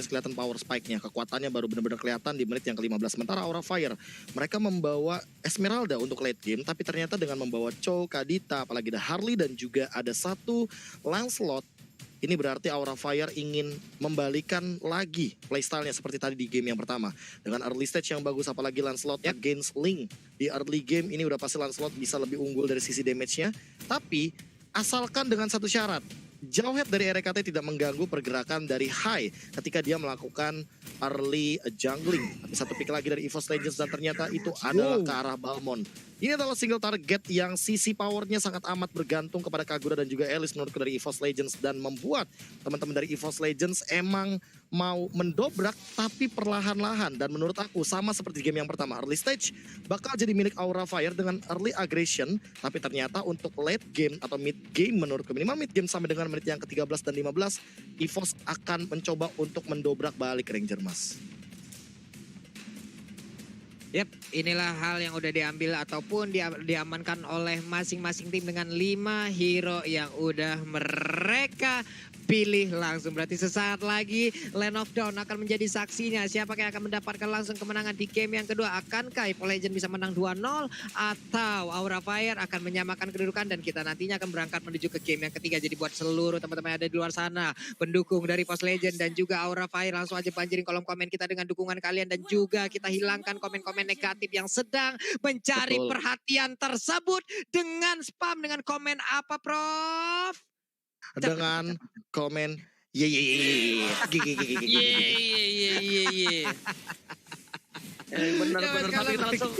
kelihatan power spike-nya, kekuatannya baru benar-benar kelihatan di menit yang ke-15. Sementara Aura Fire, mereka membawa Esmeralda untuk late game, tapi ternyata dengan membawa Chow, Kadita, apalagi ada Harley dan juga ada satu Lancelot, ini berarti Aura Fire ingin membalikan lagi playstyle-nya seperti tadi di game yang pertama. Dengan early stage yang bagus, apalagi Lancelot against Link. Di early game ini udah pasti Lancelot bisa lebih unggul dari sisi damage-nya. Tapi, asalkan dengan satu syarat. Jauhead dari RKT tidak mengganggu pergerakan dari High ketika dia melakukan early jungling. Tapi satu pick lagi dari EVOS Legends dan ternyata itu adalah ke arah Balmond. Ini adalah single target yang sisi powernya sangat amat bergantung kepada Kagura dan juga Elis menurutku dari EVOS Legends. Dan membuat teman-teman dari EVOS Legends emang mau mendobrak tapi perlahan-lahan. Dan menurut aku sama seperti game yang pertama. Early stage bakal jadi milik Aura Fire dengan early aggression. Tapi ternyata untuk late game atau mid game menurutku, minimal mid game sampai dengan menit yang ke-13 dan 15, EVOS akan mencoba untuk mendobrak balik Ranger Mas. Yap, inilah hal yang udah diambil ataupun diamankan oleh masing-masing tim dengan 5 hero yang udah mereka pilih langsung. Berarti sesaat lagi Land of Dawn akan menjadi saksinya. Siapa yang akan mendapatkan langsung kemenangan di game yang kedua? Akankah EVOS Legends bisa menang 2-0 atau Aura Fire akan menyamakan kedudukan dan kita nantinya akan berangkat menuju ke game yang ketiga. Jadi buat seluruh teman-teman yang ada di luar sana, pendukung dari EVOS Legends dan juga Aura Fire, langsung aja banjirin kolom komen kita dengan dukungan kalian dan juga kita hilangkan komen-komen negatif yang sedang mencari perhatian tersebut dengan spam dengan komen apa, Prof? Dengan komen ye ye ye benar-benar, tapi kita langsung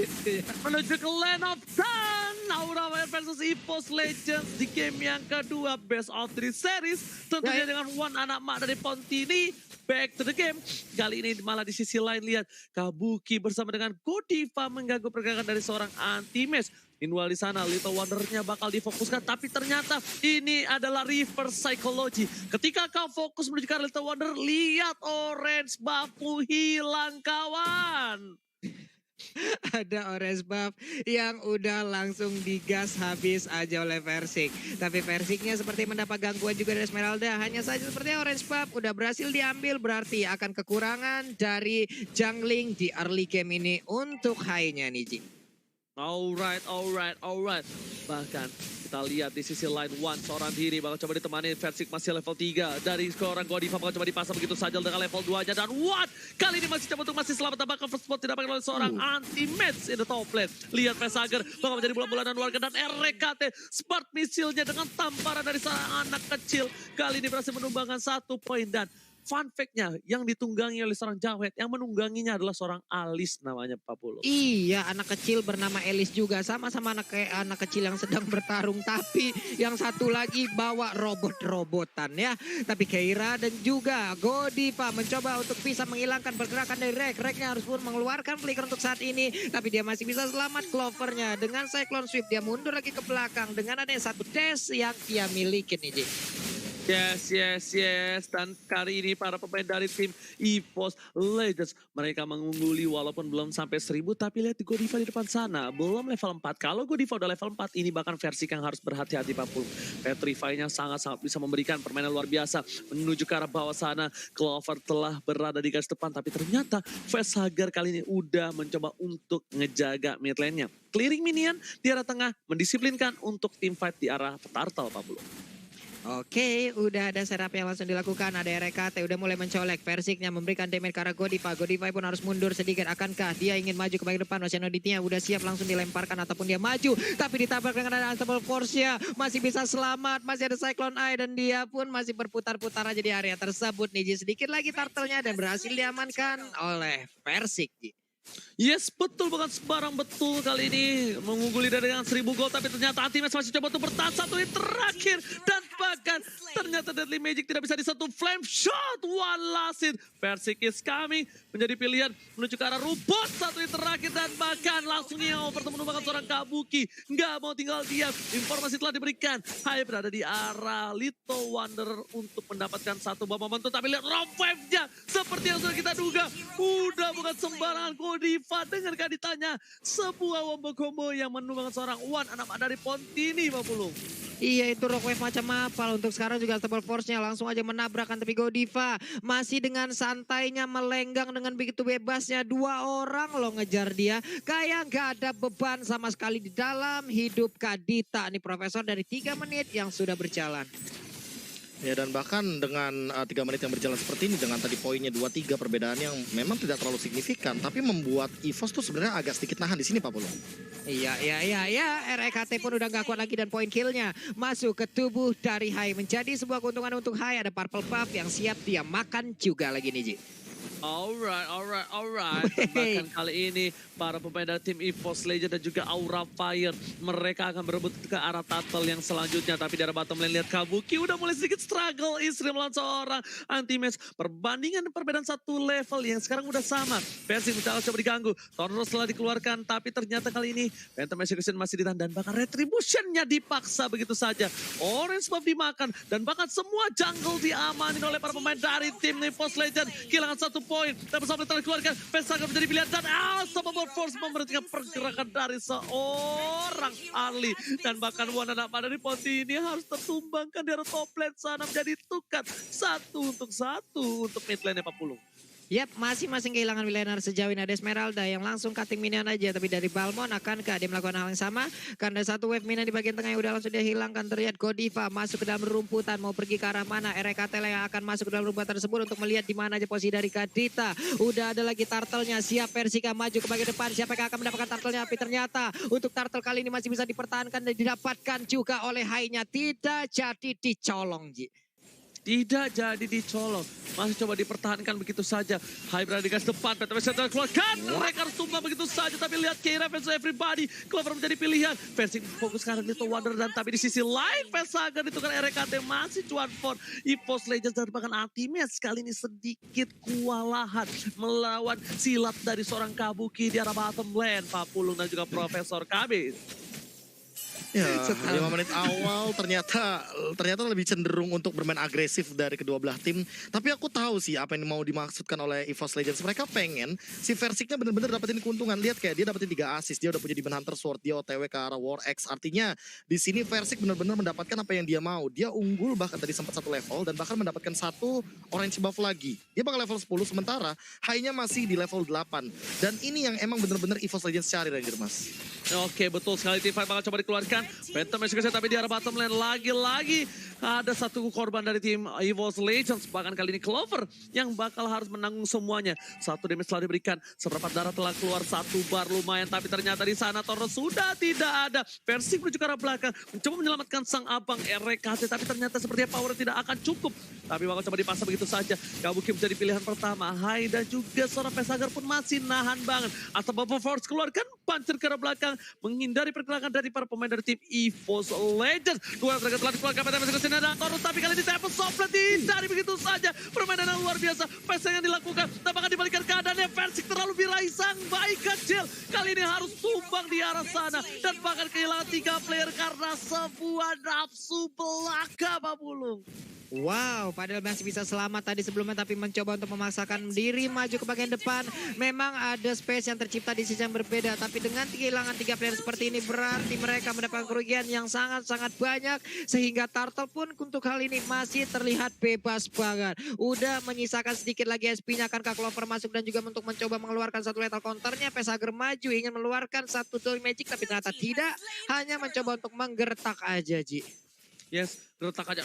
menuju ke Land of Dawn. Aura Fire versus EVOS Legends di game yang kedua Best of 3 series. Tentunya dengan One anak mak dari Pontini. Back to the game. Kali ini malah di sisi lain lihat Kabuki bersama dengan Godiva mengganggu pergerakan dari seorang anti-match. Meanwhile di sana Little Wonder-nya bakal difokuskan, tapi ternyata ini adalah reverse psychology. Ketika kau fokus menuju ke Little Wonder, lihat orange buff-mu hilang kawan. Ada orange buff yang udah langsung digas habis aja oleh Versik. Tapi Versiknya seperti mendapat gangguan juga dari Esmeralda. Hanya saja seperti orange buff udah berhasil diambil, berarti akan kekurangan dari jungling di early game ini untuk high-nya nih, Ji. Alright. Bahkan kita lihat di sisi line One seorang diri bakal coba ditemani. Versik masih level 3 dari seorang Godiva bakal coba dipasang begitu saja dengan level 2-nya. Dan What kali ini masih coba untuk masih selamat, bahkan first spot tidak oleh seorang anti-match in the top lane. Lihat Vesager bakal menjadi bulan-bulanan warga dan RKT smart misilnya dengan tamparan dari seorang anak kecil. Kali ini berhasil menumbangkan 1 poin dan fun fact-nya yang ditunggangi oleh seorang Jawhead, yang menungganginya adalah seorang Alis namanya Pak Pulo. Iya, anak kecil bernama Elis juga, sama-sama anak kecil yang sedang bertarung, tapi yang satu lagi bawa robot-robotan ya. Tapi Keira dan juga Godiva mencoba untuk bisa menghilangkan pergerakan dari Rek. Reknya harus pun mengeluarkan flicker untuk saat ini, tapi dia masih bisa selamat. Clovernya dengan Cyclone Swift dia mundur lagi ke belakang dengan adanya satu dash yang dia miliki nih, Ji. Yes. Dan kali ini para pemain dari tim EVOS Legends, mereka mengungguli walaupun belum sampai 1000. Tapi lihat Godiva di depan sana, belum level 4. Kalau Godiva udah level 4, ini bahkan versi yang harus berhati-hati Pak Pul. Petrify-nya sangat-sangat bisa memberikan permainan luar biasa. Menuju ke arah bawah sana, Clover telah berada di garis depan. Tapi ternyata Vesager kali ini udah mencoba untuk ngejaga mid lane-nya. Clearing minion di arah tengah, mendisiplinkan untuk tim fight di arah Petartal Pak Pul. Oke, udah ada setup yang langsung dilakukan. Ada RKT udah mulai mencolek. Versiknya memberikan damage ke arah Godiva. Godiva pun harus mundur sedikit. Akankah dia ingin maju ke bagian depan? Oceanoditnya udah siap langsung dilemparkan ataupun dia maju. Tapi ditabrak dengan ada Unstoppable Force-nya. Masih bisa selamat. Masih ada Cyclone Eye dan dia pun masih berputar-putar aja di area tersebut. Nih, sedikit lagi turtle-nya dan berhasil diamankan oleh Versik. Yes, betul, bukan sembarang betul kali ini. Mengungguli dengan 1000 gol, tapi ternyata Anti-Match masih coba untuk bertahan 1 hit terakhir. Dan bahkan ternyata Deadly Magic tidak bisa disentuh. Flame Shot, one last hit. Versik is coming, menjadi pilihan menuju ke arah robot 1 hit terakhir. Dan bahkan langsung yang bertemu dengan seorang Kabuki. Nggak mau tinggal diam, informasi telah diberikan. Hai berada di arah Little Wonder untuk mendapatkan satu buah momentum. Tapi lihat round 5-nya, seperti yang sudah kita duga. Udah bukan sembarangan Godiva dengan ditanya sebuah wombo combo yang menumbangkan seorang One anak dari Pontini, Pak Pulung. Iya itu Rockwave macam apa untuk sekarang juga Stable Force-nya langsung aja menabrakkan tapi Godiva masih dengan santainya melenggang dengan begitu bebasnya 2 orang loh ngejar dia kayak nggak ada beban sama sekali di dalam hidup Kadita nih Profesor dari 3 menit yang sudah berjalan. Ya dan bahkan dengan 3 menit yang berjalan seperti ini dengan tadi poinnya 2-3 perbedaan yang memang tidak terlalu signifikan tapi membuat EVOS tuh sebenarnya agak sedikit nahan di sini Pak Polo. Iya, REKT pun udah gak kuat lagi dan poin killnya masuk ke tubuh dari Hai. Menjadi sebuah keuntungan untuk Hai. Ada purple buff yang siap dia makan juga lagi nih, Ji. Alright. Bahkan kali ini para pemain dari tim EVOS Legend dan juga Aura Fire. Mereka akan berebut ke arah turtle yang selanjutnya. Tapi dari bottom lane lihat Kabuki udah mulai sedikit struggle. Istri melawan seorang anti-match. Perbandingan perbedaan 1 level yang sekarang udah sama. Versi mencoba coba diganggu. Tornos telah dikeluarkan. Tapi ternyata kali ini Phantom Execution masih ditahan. Dan bahkan Retribution-nya dipaksa begitu saja. Orange buff dimakan. Dan bahkan semua jungle diamanin oleh para pemain dari tim EVOS Legend. Kehilangan 1 poin. Dan bersama telah dikeluarkan. Vesage menjadi pilihan. Dan Unstoppable Force memberhentikan pergerakan dari seorang Ali. Dan bahkan Wan anak pada di poti ini harus tertumbangkan di arah top lane sana. Menjadi tukar 1 untuk 1 untuk mid lane 40. Yap, masing-masing kehilangan wilayah sejauh ini ada Esmeralda yang langsung cutting minion aja. Tapi dari Balmon akankah dia melakukan hal yang sama? Karena 1 wave minion di bagian tengah yang udah langsung dia hilangkan. Terlihat Godiva masuk ke dalam rumputan. Mau pergi ke arah mana? RKT yang akan masuk ke dalam rumputan tersebut untuk melihat di mana aja posisi dari Kadita. Udah ada lagi turtle-nya. Siap Persika maju ke bagian depan. Siapa yang akan mendapatkan turtle-nya? Tapi ternyata untuk turtle kali ini masih bisa dipertahankan dan didapatkan juga oleh Hai-nya. Tidak jadi dicolong, Ji. Tidak jadi dicolong. Masih coba dipertahankan begitu saja. Hai berada di garis depan. Phantom Execution keluarkan. Mereka harus tumbang begitu saja. Tapi lihat Keira versus everybody. Clover menjadi pilihan. Versi fokus sekarang Little Wonder. Dan tapi di sisi lain Vesage itu kan RKT masih cuan for EVOS Legends. Dan bahkan Ultimate sekali ini sedikit kewalahan. Melawan silat dari seorang Kabuki di arah bottom lane. Pak Pulung dan juga Profesor KB. Ya, 5 menit awal ternyata lebih cenderung untuk bermain agresif dari kedua belah tim. Tapi aku tahu sih apa yang mau dimaksudkan oleh EVOS Legends. Mereka pengen si Versiknya benar-benar dapetin keuntungan. Lihat kayak dia dapetin 3 assist, dia udah punya Demon Hunter Sword, dia OTW ke arah War X. Artinya di sini Versik benar-benar mendapatkan apa yang dia mau. Dia unggul bahkan tadi sempat 1 level dan bahkan mendapatkan 1 orange buff lagi. Dia bakal level 10 sementara Hai-nya masih di level 8. Dan ini yang emang benar-benar EVOS Legends cari Ranger Mas. Oke, betul sekali. T5 bakal coba dikeluarkan. Phantom Execution tapi di arah bottom lane lagi-lagi ada 1 korban dari tim EVOS Legends. Bahkan kali ini Clover yang bakal harus menanggung semuanya. 1 damage telah diberikan. Seperempat darah telah keluar 1 bar lumayan. Tapi ternyata di sana Torres sudah tidak ada. Versi menuju ke arah belakang. Mencoba menyelamatkan sang abang RKT. Tapi ternyata sepertinya power tidak akan cukup. Tapi bakal coba dipaksa begitu saja. Kabuki menjadi pilihan pertama. Hai dan juga seorang Vesage pun masih nahan banget. Unstoppable Force keluarkan. Puncher ke arah belakang. Menghindari pergerakan dari para pemain dari tim EVOS Legends. 2 mereka telah dikeluarkan pada Vesage dan Torres. Tapi kali ini Temple Soplet dihindari begitu saja. Permainan yang luar biasa. Vesage yang dilakukan. Tampaknya dibalikan keadaannya. Versik terlalu birahi sang baik kecil. Kali ini harus tumbang di arah sana. Dan bahkan kehilangan 3 player karena sebuah nafsu belaka Pak Pulung. Wow, padahal masih bisa selamat tadi sebelumnya tapi mencoba untuk memaksakan diri maju ke bagian depan. Memang ada space yang tercipta di sisi yang berbeda. Tapi dengan kehilangan 3 player seperti ini berarti mereka mendapatkan kerugian yang sangat-sangat banyak. Sehingga Turtle pun untuk hal ini masih terlihat bebas banget. Udah menyisakan sedikit lagi SP-nya. Akankah Clover masuk dan juga untuk mencoba mengeluarkan 1 lethal counternya. Vesage maju ingin mengeluarkan 1 Dual Magic tapi ternyata tidak. Hanya mencoba untuk menggertak aja, Ji. Yes, gertak aja.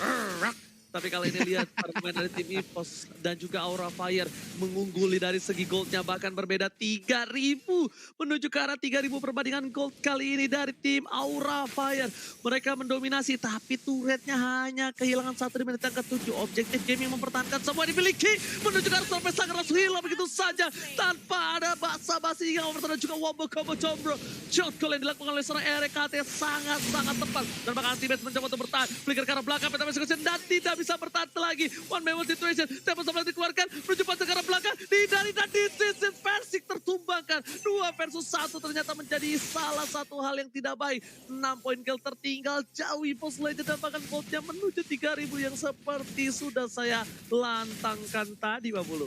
Tapi kali ini lihat pemain dari tim EVOS dan juga Aura Fire mengungguli dari segi goldnya bahkan berbeda 3.000 menuju ke arah 3.000 perbandingan gold kali ini dari tim Aura Fire. Mereka mendominasi tapi turretnya hanya kehilangan 1 di menit yang ke-7. Objektif game yang mempertahankan semua dimiliki menuju ke arah sampai sangat langsung hilang begitu saja tanpa ada basa-basi hingga overtime dan juga wombo combo combro. Shot call yang dilakukan oleh seorang RKT sangat-sangat tepat dan bahkan Tibet mencoba untuk bertahan. Flicker ke arah belakang dan tidak bisa bertahan lagi. One man one situation. Tempo sampai dikeluarkan. Menuju pantai ke arah belakang. Dihindari dan disinsin. Versik tertumbangkan. 2 versus 1 ternyata menjadi salah satu hal yang tidak baik. 6 poin kill tertinggal. Jauh EVOS Legends dan bahkan goldnya menuju 3.000 yang seperti sudah saya lantangkan tadi Pak Bulu.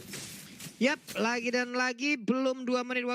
Yap, lagi dan lagi belum 2 menit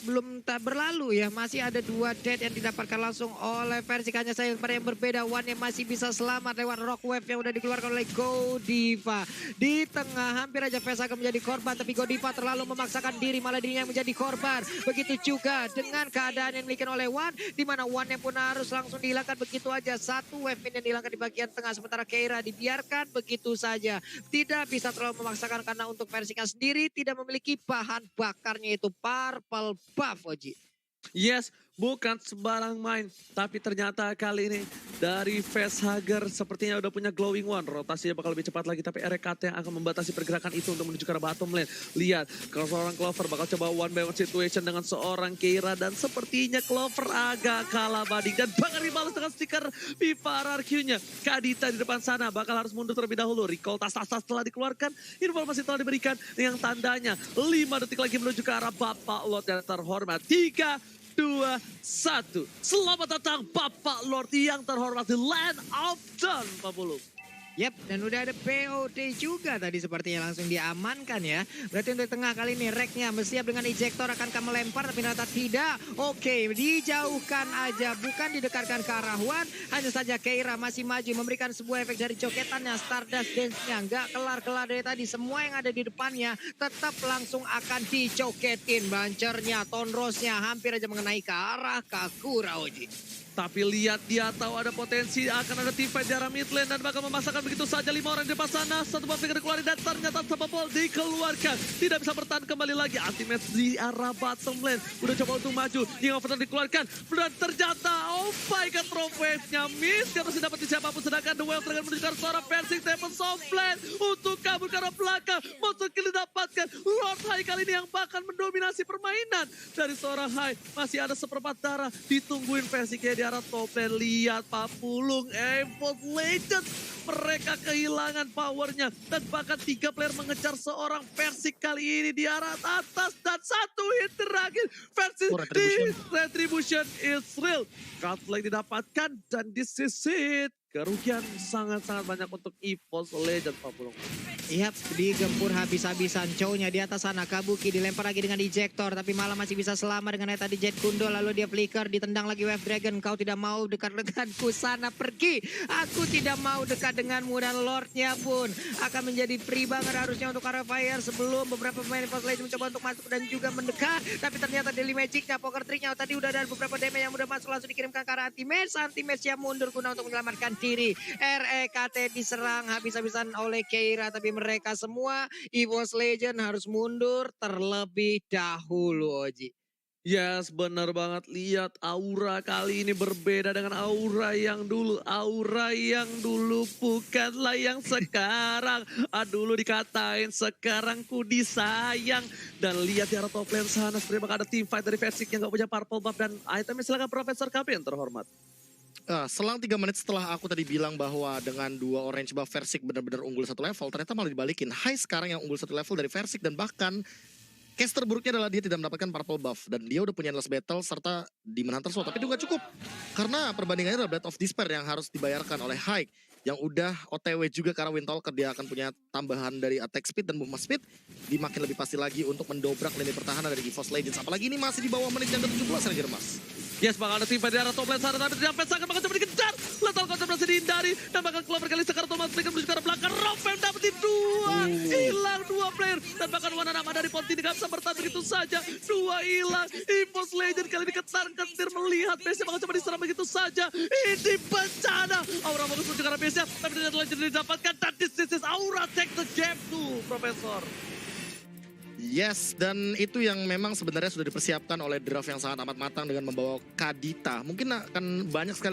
belum tak berlalu ya. Masih ada 2 dead yang didapatkan langsung oleh Persik. Hanya saya yang berbeda. One yang masih bisa selamat lewat rock wave yang udah dikeluarkan oleh Godiva. Di tengah hampir aja Vesaga menjadi korban, tapi Godiva terlalu memaksakan diri, malah dirinya yang menjadi korban. Begitu juga dengan keadaan yang dimiliki oleh One, di mana One yang pun harus langsung dihilangkan begitu aja. Satu wave yang dihilangkan di bagian tengah, sementara Keira dibiarkan begitu saja. Tidak bisa terlalu memaksakan karena untuk Persiknya sendiri tidak memiliki bahan bakarnya itu purple buff, Oji. Yes, bukan sembarang main. Tapi ternyata kali ini dari Facehugger sepertinya udah punya glowing one. Rotasinya bakal lebih cepat lagi. Tapi RKT yang akan membatasi pergerakan itu untuk menuju ke arah bottom lane. Lihat, kalau seorang Clover bakal coba one by one situation dengan seorang Keira. Dan sepertinya Clover agak kalah banding. Dan bakal dibalas dengan stiker Viva RRQ-nya. Kadita di depan sana bakal harus mundur terlebih dahulu. Recall tas-tas telah dikeluarkan. Informasi telah diberikan dengan tandanya 5 detik lagi menuju ke arah Bapak Lord yang terhormat. 3, 2, 1. Selamat datang Bapak Lord yang terhormat di Land of Dawn, Pak Bulu. Yap, dan udah ada POD juga tadi sepertinya langsung diamankan ya. Berarti untuk tengah kali ini Reknya bersiap dengan ejector akankah melempar, tapi ternyata tidak. Oke, dijauhkan aja, bukan didekatkan ke arah One. Hanya saja Keira masih maju memberikan sebuah efek dari coketannya, Stardust Dance-nya. Nggak kelar-kelar dari tadi, semua yang ada di depannya tetap langsung akan dicoketin. Bancernya, Tonrosnya hampir aja mengenai ke arah Kakura, Oji. Tapi lihat dia tahu ada potensi akan ada teamfight di arah mid lane dan bakal memasakkan begitu saja 5 orang di depan sana. Satu buff yang dikeluarin dan ternyata Sapa Ball dikeluarkan. Tidak bisa bertahan kembali lagi. Ultimate di arah bottom lane. Udah coba untuk maju. Yang overturn dikeluarkan. Dan ternyata oh my god, drop wave-nya miss. Gak masih dapat siapapun. Sedangkan The Whale dengan menunjukkan seorang Persik Tepon soft lane. Untuk kabur ke arah belakang. Monster kill didapatkan. Lord High kali ini yang bahkan mendominasi permainan. Dari seorang High. Masih ada seperempat darah. Ditungguin Persiknya di arah top lane. Lihat Pak Pulung, EVOS Legends, mereka kehilangan powernya dan bahkan 3 player mengejar seorang Persik kali ini di arah atas dan satu hit terakhir Persik di Retribution is real. Godlike didapatkan dan this is it. Kerugian sangat-sangat banyak untuk EVOS Legends, Pak Pulung. Yap, digempur habis-habisan. Chow-nya di atas sana, Kabuki dilempar lagi dengan ejector, tapi malah masih bisa selamat dengan tadi Jet Kundo, lalu dia flicker, ditendang lagi Wave Dragon. Kau tidak mau dekat denganku, sana pergi. Aku tidak mau dekat denganmu, dan Lordnya pun akan menjadi free banget harusnya untuk arah Fire sebelum beberapa pemain EVOS Legends mencoba untuk masuk dan juga mendekat. Tapi ternyata Daily Magic-nya, Poker Trick-nya tadi udah ada beberapa damage yang udah masuk, langsung dikirimkan ke arah Anti-Match. Anti-Match yang mundur guna untuk menyelamatkan diri. REKT diserang habis-habisan oleh Keira, tapi mereka semua EVOS Legend harus mundur terlebih dahulu, Oji. Yes, benar banget. Lihat aura kali ini berbeda dengan aura yang dulu. Aura yang dulu bukanlah yang sekarang. Dulu dikatain, sekarang ku disayang. Dan lihat di arah top lane sana, sebenarnya bakal ada team fight dari Persik yang gak punya purple buff. Dan itemnya silakan Profesor KP yang terhormat. Selang 3 menit setelah aku tadi bilang bahwa dengan 2 orange buff Versik benar-benar unggul 1 level, ternyata malah dibalikin. Hai sekarang yang unggul 1 level dari Versik, dan bahkan case terburuknya adalah dia tidak mendapatkan purple buff. Dan dia udah punya endless battle serta Demon Hunter Sword, tapi itu gak cukup. Karena perbandingannya adalah Blade of Despair yang harus dibayarkan oleh High, yang udah OTW juga karena Windtalker. Dia akan punya tambahan dari attack speed dan movement speed. Dia makin lebih pasti lagi untuk mendobrak lini pertahanan dari EVOS Legends. Apalagi ini masih di bawah menit yang ke-17 Ranger Mas. Yes, bakal ada tim di arah top lane sana, tapi tidak Vesaga bakal coba dikejar. Lethal Concept berhasil dihindari, dan bakal Clover kali sekarang otomatis mereka menuju ke arah belakang. Rovem dapetin 2, hilang 2 player. Dan bahkan Wananama dari Ponti tidak bisa bertahan begitu saja. 2 hilang, EVOS Legend kali ini ketar-ketir melihat base-nya bakal coba diserang begitu saja. Ini bencana. Aura bagus menuju ke arah base-nya, tapi tidak Legend didapatkan. Dan this is Aura take the game tuh, Profesor. Yes, dan itu yang memang sebenarnya sudah dipersiapkan oleh draft yang sangat amat matang dengan membawa Kadita. Mungkin akan banyak sekali